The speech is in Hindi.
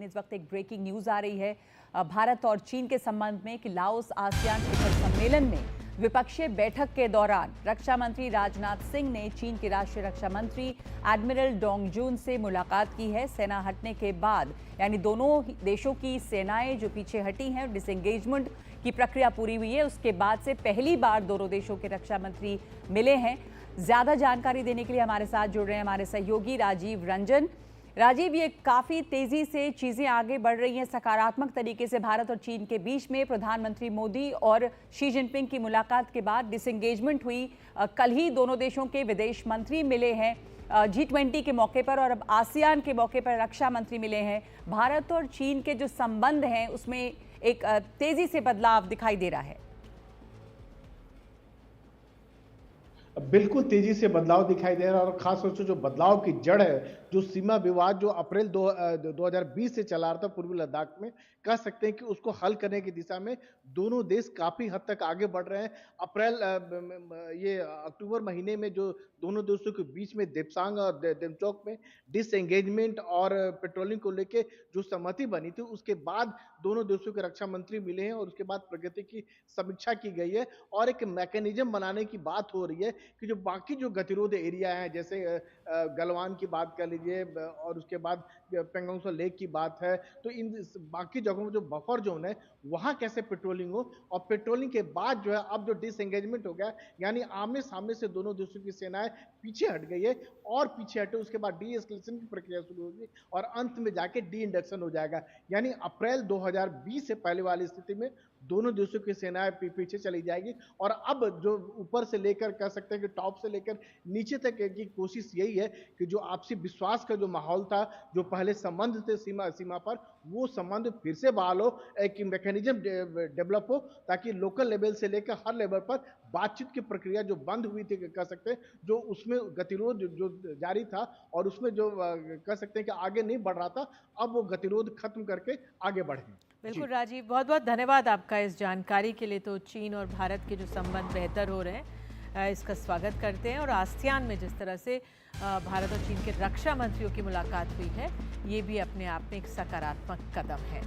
इस वक्त एक ब्रेकिंग न्यूज आ रही है भारत और चीन के संबंध में कि लाओस आसियान शिखर सम्मेलन में विपक्षीय बैठक के दौरान रक्षा मंत्री राजनाथ सिंह ने चीन के राष्ट्रीय रक्षा मंत्री एडमिरल डोंग जून से मुलाकात की है। सेना हटने के बाद यानी दोनों देशों की सेनाएं जो पीछे हटी हैं, डिसएंगेजमेंट की प्रक्रिया पूरी हुई है, उसके बाद से पहली बार दोनों देशों के रक्षा मंत्री मिले हैं। ज्यादा जानकारी देने के लिए हमारे साथ जुड़ रहे हैं हमारे सहयोगी राजीव रंजन। राजीव, ये काफी तेजी से चीजें आगे बढ़ रही हैं सकारात्मक तरीके से भारत और चीन के बीच में। प्रधानमंत्री मोदी और शी जिनपिंग की मुलाकात के बाद डिसएंगेजमेंट हुई। कल ही दोनों देशों के विदेश मंत्री मिले हैं G20 के मौके पर, और अब आसियान के मौके पर रक्षा मंत्री मिले हैं। भारत और चीन के जो संबंध हैं उसमें एक तेजी से बदलाव दिखाई दे रहा है। बिल्कुल तेजी से बदलाव दिखाई दे रहा है, और खास तौर से जो बदलाव की जड़ है, जो सीमा विवाद जो अप्रैल 2020 से चला रहा था पूर्वी लद्दाख में, कह सकते हैं कि उसको हल करने की दिशा में दोनों देश काफी हद तक आगे बढ़ रहे हैं। ये अक्टूबर महीने में जो दोनों देशों के बीच में देपसांग और देमचौक में डिसएंगेजमेंट और पेट्रोलिंग को लेके जो सहमति बनी थी, उसके बाद दोनों देशों के रक्षा मंत्री मिले हैं और उसके बाद प्रगति की समीक्षा की गई है और एक मैकेनिज्म बनाने की बात हो रही है कि जो बाकी जो गतिरोध एरिया हैं, जैसे गलवान की बात कर लीजिए और उसके बाद पेंगोंग त्सो लेक की बात है, तो इन बाकी जगहों में जो बफर जोन है वहां कैसे पेट्रोलिंग हो, और पेट्रोलिंग के बाद जो है अब जो डिसएंगेजमेंट हो गया, यानी आमने सामने से दोनों देशों की सेनाएं पीछे हट गई है और पीछे हटे उसके बाद डी एस्केलेशन की प्रक्रिया शुरू होगी और अंत में जाके डी इंडक्शन हो जाएगा। यानी अप्रैल 2020 से पहले वाली स्थिति में दोनों देशों की सेनाएं पीछे चली जाएगी और अब जो ऊपर से लेकर कह सकते हैं कि टॉप से लेकर नीचे तक की कोशिश यही है कि जो आपसी विश्वास का जो माहौल था, जो पहले संबंध थे सीमा पर, वो संबंध फिर से बहाल हो, एक मैकेनिज्म डेवलप हो, ताकि लोकल लेवल से लेकर हर लेवल पर बातचीत की प्रक्रिया जो बंद हुई थी, कह सकते हैं जो उसमें गतिरोध जो जारी था और उसमें जो कह सकते हैं कि आगे नहीं बढ़ रहा था, अब वो गतिरोध खत्म करके आगे बढ़े। बिल्कुल राजीव, बहुत बहुत धन्यवाद आपका इस जानकारी के लिए। तो चीन और भारत के जो संबंध बेहतर हो रहे हैं, इसका स्वागत करते हैं, और आसियान में जिस तरह से भारत और चीन के रक्षा मंत्रियों की मुलाकात हुई है, ये भी अपने आप में एक सकारात्मक कदम है।